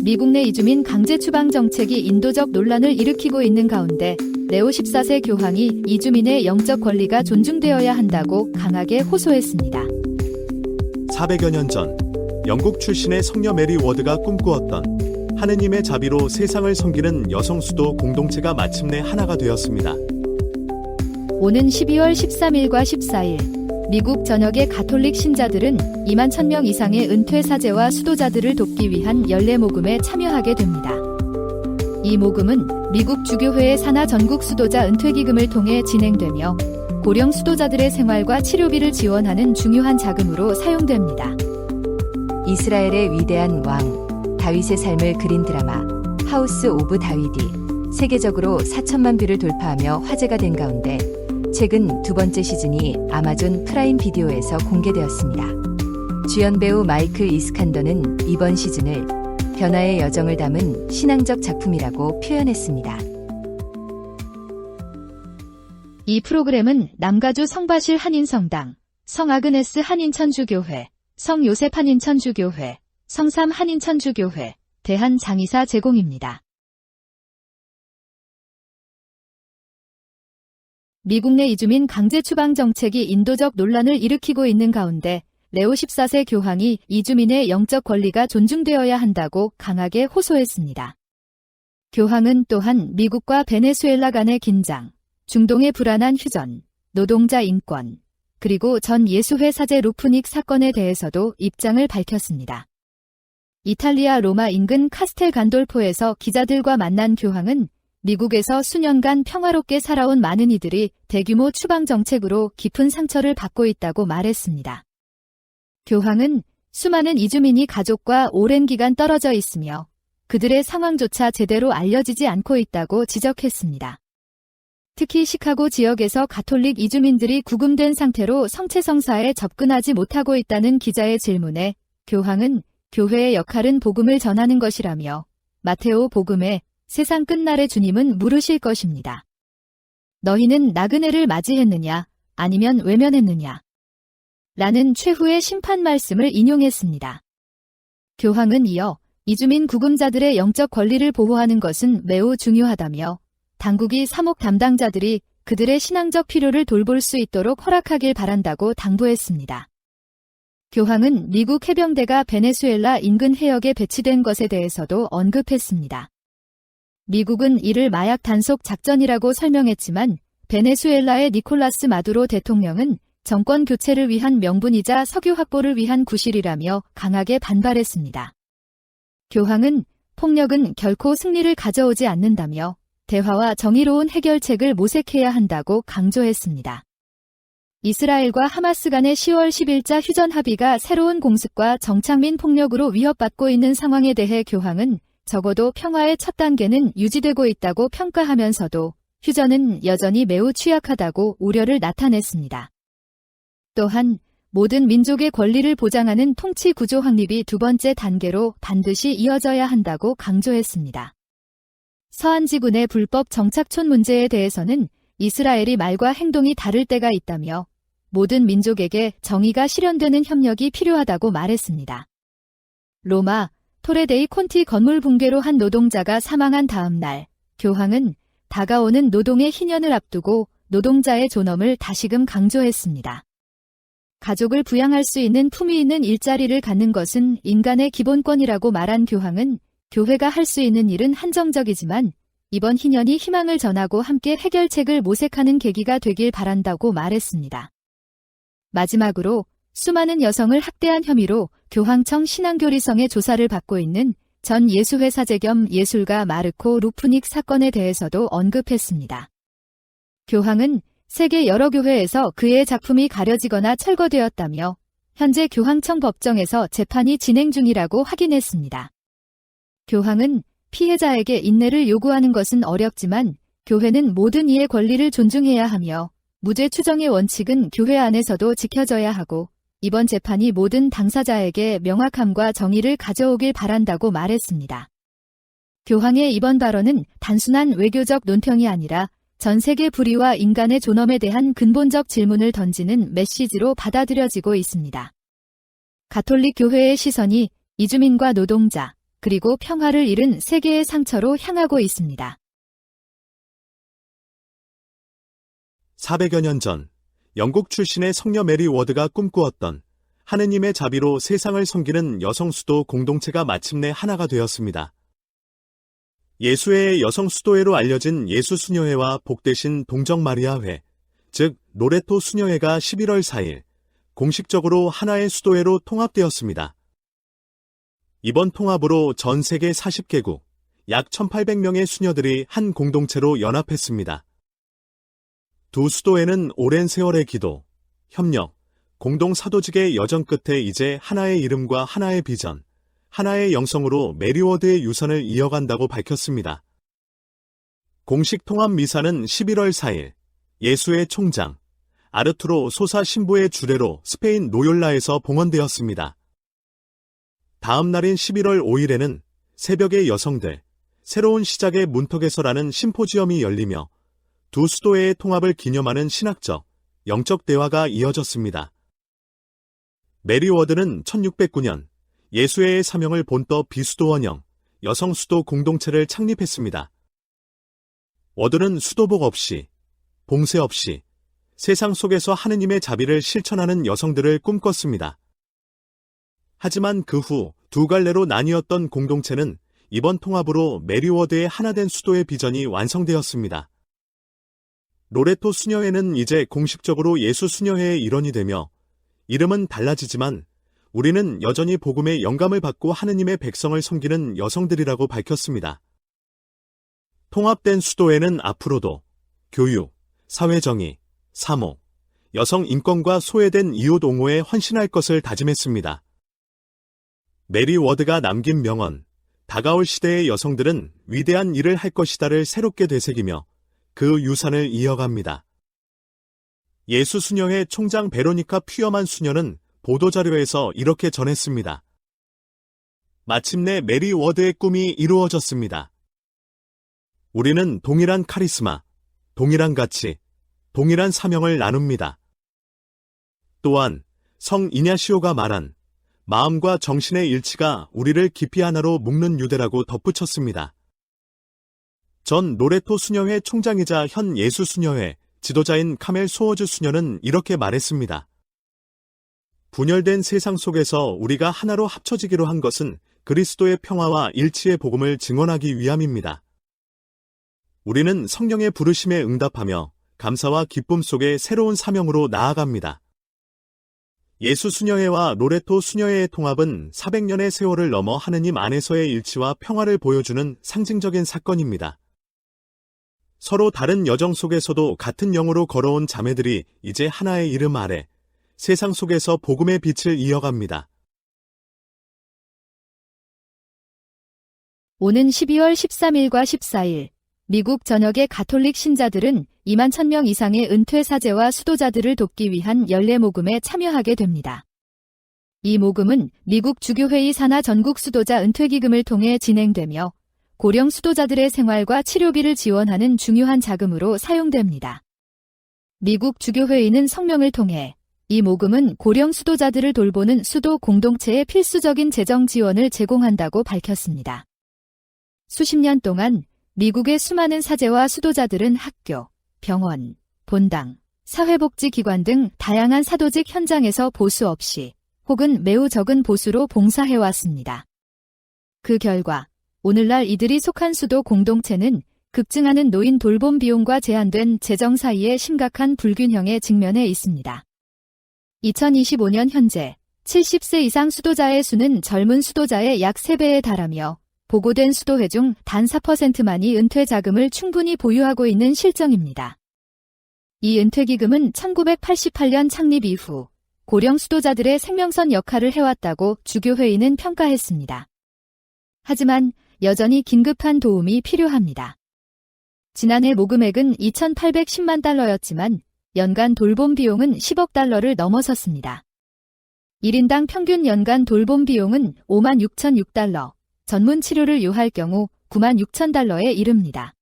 미국 내 이주민 강제 추방 정책이 인도적 논란을 일으키고 있는 가운데 레오 14세 교황이 이주민의 영적 권리가 존중되어야 한다고 강하게 호소했습니다. 400여 년 전 영국 출신의 성녀 메리 워드가 꿈꾸었던 하느님의 자비로 세상을 섬기는 여성 수도 공동체가 마침내 하나가 되었습니다. 오는 12월 13일과 14일 미국 전역의 가톨릭 신자들은 2만 1000명 이상의 은퇴 사제와 수도자들을 돕기 위한 연례 모금에 참여하게 됩니다. 이 모금은 미국 주교회의 산하 전국 수도자 은퇴기금을 통해 진행되며 고령 수도자들의 생활과 치료비를 지원하는 중요한 자금으로 사용됩니다. 이스라엘의 위대한 왕 다윗의 삶을 그린 드라마 하우스 오브 다윗이 세계적으로 4천만 뷰를 돌파하며 화제가 된 가운데 최근 두 번째 시즌이 아마존 프라임 비디오에서 공개되었습니다. 주연 배우 마이클 이스칸더는 이번 시즌을 변화의 여정을 담은 신앙적 작품이라고 표현했습니다. 이 프로그램은 남가주 성바실 한인성당, 성아그네스 한인천주교회, 성요셉 한인천주교회, 성삼 한인천주교회, 대한장의사 제공입니다. 미국 내 이주민 강제 추방 정책이 인도적 논란을 일으키고 있는 가운데 레오 14세 교황이 이주민의 영적 권리가 존중되어야 한다고 강하게 호소했습니다. 교황은 또한 미국과 베네수엘라 간의 긴장, 중동의 불안한 휴전, 노동자 인권, 그리고 전 예수회 사제 루프닉 사건에 대해서도 입장을 밝혔습니다. 이탈리아 로마 인근 카스텔 간돌포에서 기자들과 만난 교황은 미국에서 수년간 평화롭게 살아온 많은 이들이 대규모 추방 정책으로 깊은 상처를 받고 있다고 말했습니다. 교황은 수많은 이주민이 가족과 오랜 기간 떨어져 있으며 그들의 상황조차 제대로 알려지지 않고 있다고 지적했습니다. 특히 시카고 지역에서 가톨릭 이주민들이 구금된 상태로 성체성사에 접근하지 못하고 있다는 기자의 질문에 교황은 교회의 역할은 복음을 전하는 것이라며 마테오 복음에 세상 끝날에 주님은 물으실 것입니다. 너희는 나그네를 맞이했느냐 아니면 외면했느냐? 라는 최후의 심판 말씀을 인용했습니다. 교황은 이어 이주민 구금자들의 영적 권리를 보호하는 것은 매우 중요하다며 당국이 사목 담당자들이 그들의 신앙적 필요를 돌볼 수 있도록 허락하길 바란다고 당부했습니다. 교황은 미국 해병대가 베네수엘라 인근 해역에 배치된 것에 대해서도 언급했습니다. 미국은 이를 마약 단속 작전이라고 설명했지만 베네수엘라의 니콜라스 마두로 대통령은 정권 교체를 위한 명분이자 석유 확보를 위한 구실이라며 강하게 반발했습니다. 교황은 폭력은 결코 승리를 가져오지 않는다며 대화와 정의로운 해결책을 모색해야 한다고 강조했습니다. 이스라엘과 하마스 간의 10월 10일자 휴전 합의가 새로운 공습과 정착민 폭력으로 위협받고 있는 상황에 대해 교황은 적어도 평화의 첫 단계는 유지되고 있다고 평가하면서도 휴전은 여전히 매우 취약하다고 우려를 나타냈습니다. 또한 모든 민족의 권리를 보장하는 통치 구조 확립이 두 번째 단계로 반드시 이어져야 한다고 강조했습니다. 서한 지군의 불법 정착촌 문제에 대해서는 이스라엘이 말과 행동이 다를 때가 있다며 모든 민족에게 정의가 실현되는 협력이 필요하다고 말했습니다. 로마 토레데이 콘티 건물 붕괴로 한 노동자가 사망한 다음 날, 교황은 다가오는 노동의 희년을 앞두고 노동자의 존엄을 다시금 강조했습니다. 가족을 부양할 수 있는 품위 있는 일자리를 갖는 것은 인간의 기본권이라고 말한 교황은 교회가 할 수 있는 일은 한정적이지만 이번 희년이 희망을 전하고 함께 해결책을 모색하는 계기가 되길 바란다고 말했습니다. 마지막으로 수많은 여성을 학대한 혐의로 교황청 신앙교리성의 조사를 받고 있는 전 예수회 사제 겸 예술가 마르코 루프닉 사건에 대해서도 언급했습니다. 교황은 세계 여러 교회에서 그의 작품이 가려지거나 철거되었다며 현재 교황청 법정에서 재판이 진행 중이라고 확인했습니다. 교황은 피해자에게 인내를 요구하는 것은 어렵지만 교회는 모든 이의 권리를 존중해야 하며 무죄 추정의 원칙은 교회 안에서도 지켜져야 하고 이번 재판이 모든 당사자에게 명확함과 정의를 가져오길 바란다고 말했습니다. 교황의 이번 발언은 단순한 외교적 논평이 아니라 전 세계 불의와 인간의 존엄에 대한 근본적 질문을 던지는 메시지로 받아들여지고 있습니다. 가톨릭 교회의 시선이 이주민과 노동자, 그리고 평화를 잃은 세계의 상처로 향하고 있습니다. 400여 년 전, 영국 출신의 성녀 메리 워드가 꿈꾸었던 하느님의 자비로 세상을 섬기는 여성 수도 공동체가 마침내 하나가 되었습니다. 예수회의 여성 수도회로 알려진 예수 수녀회와 복되신 동정 마리아회, 즉 로레토 수녀회가 11월 4일 공식적으로 하나의 수도회로 통합되었습니다. 이번 통합으로 전 세계 40개국, 약 1,800명의 수녀들이 한 공동체로 연합했습니다. 두 수도회는 오랜 세월의 기도, 협력, 공동 사도직의 여정 끝에 이제 하나의 이름과 하나의 비전, 하나의 영성으로 메리 워드의 유산을 이어간다고 밝혔습니다. 공식 통합 미사는 11월 4일 예수의 총장 아르투로 소사 신부의 주례로 스페인 노yor라에서 봉헌되었습니다. 다음 날인 11월 5일에는 새벽의 여성들, 새로운 시작의 문턱에서라는 심포지엄이 열리며 두 수도회의 통합을 기념하는 신학적, 영적 대화가 이어졌습니다. 메리 워드는 1609년 예수회의 사명을 본떠 비수도원형 여성 수도 공동체를 창립했습니다. 워드는 수도복 없이, 봉쇄 없이 세상 속에서 하느님의 자비를 실천하는 여성들을 꿈꿨습니다. 하지만 그 후 두 갈래로 나뉘었던 공동체는 이번 통합으로 메리 워드의 하나된 수도의 비전이 완성되었습니다. 로레토 수녀회는 이제 공식적으로 예수 수녀회의 일원이 되며 이름은 달라지지만 우리는 여전히 복음의 영감을 받고 하느님의 백성을 섬기는 여성들이라고 밝혔습니다. 통합된 수도회는 앞으로도 교육, 사회정의, 사목, 여성 인권과 소외된 이웃 옹호에 헌신할 것을 다짐했습니다. 메리 워드가 남긴 명언, 다가올 시대의 여성들은 위대한 일을 할 것이다를 새롭게 되새기며 그 유산을 이어갑니다. 예수 수녀회 총장 베로니카 퓨어만 수녀는 보도자료에서 이렇게 전했습니다. 마침내 메리 워드의 꿈이 이루어졌습니다. 우리는 동일한 카리스마, 동일한 가치, 동일한 사명을 나눕니다. 또한 성 이냐시오가 말한 마음과 정신의 일치가 우리를 깊이 하나로 묶는 유대라고 덧붙였습니다. 전 로레토 수녀회 총장이자 현 예수 수녀회 지도자인 카멜 소어즈 수녀는 이렇게 말했습니다. 분열된 세상 속에서 우리가 하나로 합쳐지기로 한 것은 그리스도의 평화와 일치의 복음을 증언하기 위함입니다. 우리는 성령의 부르심에 응답하며 감사와 기쁨 속에 새로운 사명으로 나아갑니다. 예수 수녀회와 로레토 수녀회의 통합은 400년의 세월을 넘어 하느님 안에서의 일치와 평화를 보여주는 상징적인 사건입니다. 서로 다른 여정 속에서도 같은 영으로 걸어온 자매들이 이제 하나의 이름 아래 세상 속에서 복음의 빛을 이어갑니다. 오는 12월 13일과 14일 미국 전역의 가톨릭 신자들은 2만 1,000명 이상의 은퇴 사제와 수도자들을 돕기 위한 연례 모금에 참여하게 됩니다. 이 모금은 미국 주교회의 산하 전국 수도자 은퇴기금을 통해 진행되며 고령 수도자들의 생활과 치료비를 지원하는 중요한 자금으로 사용됩니다. 미국 주교회의는 성명을 통해 이 모금은 고령 수도자들을 돌보는 수도 공동체의 필수적인 재정 지원을 제공한다고 밝혔습니다. 수십 년 동안 미국의 수많은 사제와 수도자들은 학교, 병원, 본당, 사회복지기관 등 다양한 사도직 현장에서 보수 없이 혹은 매우 적은 보수로 봉사해왔습니다. 그 결과 오늘날 이들이 속한 수도 공동체는 급증하는 노인 돌봄 비용과 제한된 재정 사이의 심각한 불균형에 직면해 있습니다. 2025년 현재 70세 이상 수도자의 수는 젊은 수도자의 약 3배에 달하며 보고된 수도회 중 단 4%만이 은퇴 자금을 충분히 보유하고 있는 실정입니다. 이 은퇴기금은 1988년 창립 이후 고령 수도자들의 생명선 역할을 해왔다고 주교회의는 평가했습니다. 하지만 여전히 긴급한 도움이 필요합니다. 지난해 모금액은 2,810만 달러였지만 연간 돌봄 비용은 10억 달러를 넘어섰습니다. 1인당 평균 연간 돌봄 비용은 56,006달러, 전문 치료를 요할 경우 96,000달러에 이릅니다.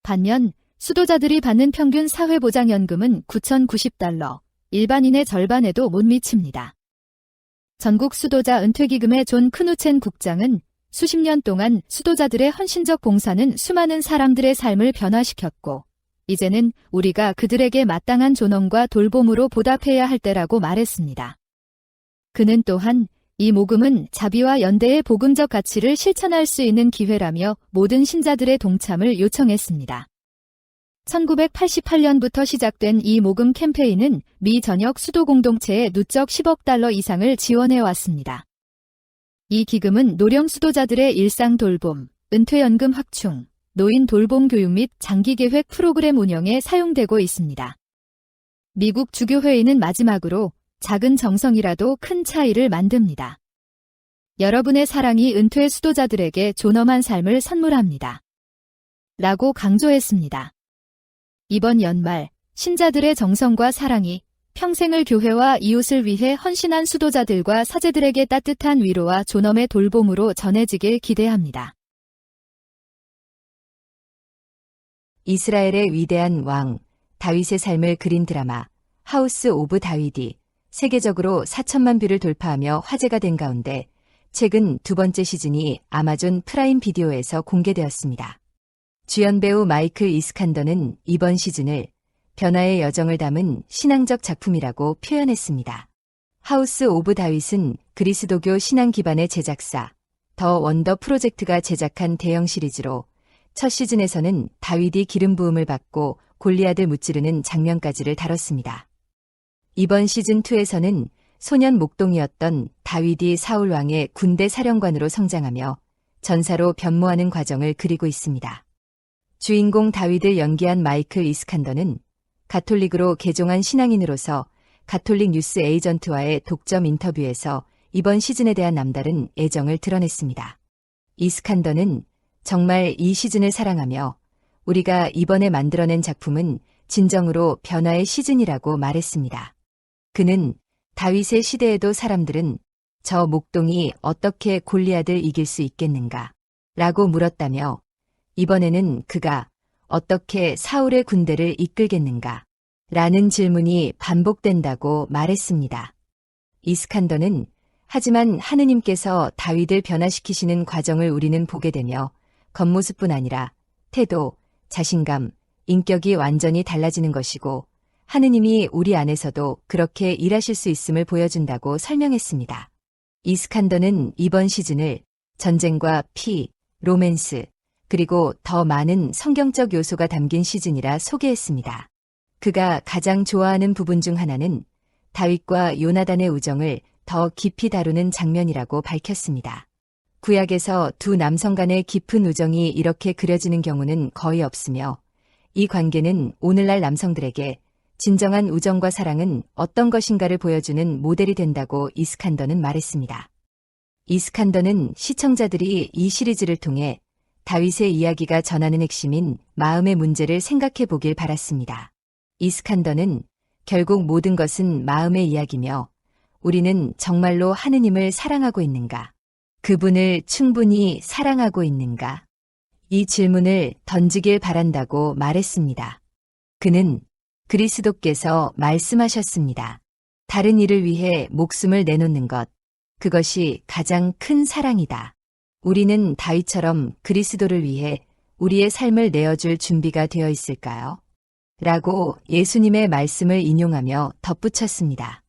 반면 수도자들이 받는 평균 사회보장연금은 9,090달러, 일반인의 절반에도 못 미칩니다. 전국 수도자 은퇴기금의 존 크누첸 국장은 수십 년 동안 수도자들의 헌신적 봉사는 수많은 사람들의 삶을 변화시켰고, 이제는 우리가 그들에게 마땅한 존엄과 돌봄으로 보답해야 할 때라고 말했습니다. 그는 또한 이 모금은 자비와 연대의 복음적 가치를 실천할 수 있는 기회라며 모든 신자들의 동참을 요청했습니다. 1988년부터 시작된 이 모금 캠페인은 미 전역 수도 공동체에 누적 10억 달러 이상을 지원해 왔습니다. 이 기금은 노령 수도자들의 일상 돌봄, 은퇴연금 확충, 노인 돌봄 교육 및 장기계획 프로그램 운영에 사용되고 있습니다. 미국 주교회의는 마지막으로 작은 정성이라도 큰 차이를 만듭니다. 여러분의 사랑이 은퇴 수도자들에게 존엄한 삶을 선물합니다. 라고 강조했습니다. 이번 연말, 신자들의 정성과 사랑이 평생을 교회와 이웃을 위해 헌신한 수도자들과 사제들에게 따뜻한 위로와 존엄의 돌봄으로 전해지길 기대합니다. 이스라엘의 위대한 왕, 다윗의 삶을 그린 드라마, 하우스 오브 다윗이 세계적으로 4천만 뷰를 돌파하며 화제가 된 가운데 최근 두 번째 시즌이 아마존 프라임 비디오에서 공개되었습니다. 주연 배우 마이클 이스칸더는 이번 시즌을 변화의 여정을 담은 신앙적 작품이라고 표현했습니다. 하우스 오브 다윗은 그리스도교 신앙 기반의 제작사, 더 원더 프로젝트가 제작한 대형 시리즈로 첫 시즌에서는 다윗이 기름 부음을 받고 골리앗을 무찌르는 장면까지를 다뤘습니다. 이번 시즌2에서는 소년 목동이었던 다윗이 사울 왕의 군대 사령관으로 성장하며 전사로 변모하는 과정을 그리고 있습니다. 주인공 다윗을 연기한 마이클 이스칸더는 가톨릭으로 개종한 신앙인으로서 가톨릭 뉴스 에이전트와의 독점 인터뷰에서 이번 시즌에 대한 남다른 애정을 드러냈습니다. 이스칸더는 정말 이 시즌을 사랑하며 우리가 이번에 만들어낸 작품은 진정으로 변화의 시즌이라고 말했습니다. 그는 다윗의 시대에도 사람들은 저 목동이 어떻게 골리앗을 이길 수 있겠는가? 라고 물었다며 이번에는 그가 어떻게 사울의 군대를 이끌겠는가? 라는 질문이 반복된다고 말했습니다. 이스칸더는 하지만 하느님께서 다윗을 변화시키시는 과정을 우리는 보게 되며 겉모습뿐 아니라 태도, 자신감, 인격이 완전히 달라지는 것이고 하느님이 우리 안에서도 그렇게 일하실 수 있음을 보여준다고 설명했습니다. 이스칸더는 이번 시즌을 전쟁과 피, 로맨스, 그리고 더 많은 성경적 요소가 담긴 시즌이라 소개했습니다. 그가 가장 좋아하는 부분 중 하나는 다윗과 요나단의 우정을 더 깊이 다루는 장면이라고 밝혔습니다. 구약에서 두 남성 간의 깊은 우정이 이렇게 그려지는 경우는 거의 없으며 이 관계는 오늘날 남성들에게 진정한 우정과 사랑은 어떤 것인가를 보여주는 모델이 된다고 이스칸더는 말했습니다. 이스칸더는 시청자들이 이 시리즈를 통해 다윗의 이야기가 전하는 핵심인 마음의 문제를 생각해 보길 바랐습니다. 이스칸더는 결국 모든 것은 마음의 이야기며 우리는 정말로 하느님을 사랑하고 있는가? 그분을 충분히 사랑하고 있는가? 이 질문을 던지길 바란다고 말했습니다. 그는 그리스도께서 말씀하셨습니다. 다른 이를 위해 목숨을 내놓는 것, 그것이 가장 큰 사랑이다. 우리는 다윗처럼 그리스도를 위해 우리의 삶을 내어줄 준비가 되어 있을까요? 라고 예수님의 말씀을 인용하며 덧붙였습니다.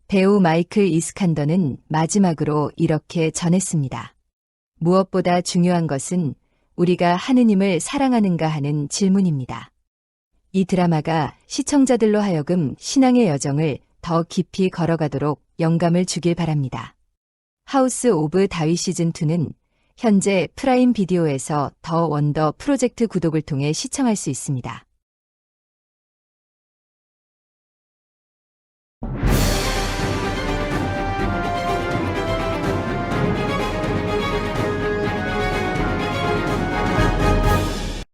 배우 마이클 이스칸더는 마지막으로 이렇게 전했습니다. 무엇보다 중요한 것은 우리가 하느님을 사랑하는가 하는 질문입니다. 이 드라마가 시청자들로 하여금 신앙의 여정을 더 깊이 걸어가도록 영감을 주길 바랍니다. 하우스 오브 다윗 시즌2는 현재 프라임 비디오에서 더 원더 프로젝트 구독을 통해 시청할 수 있습니다.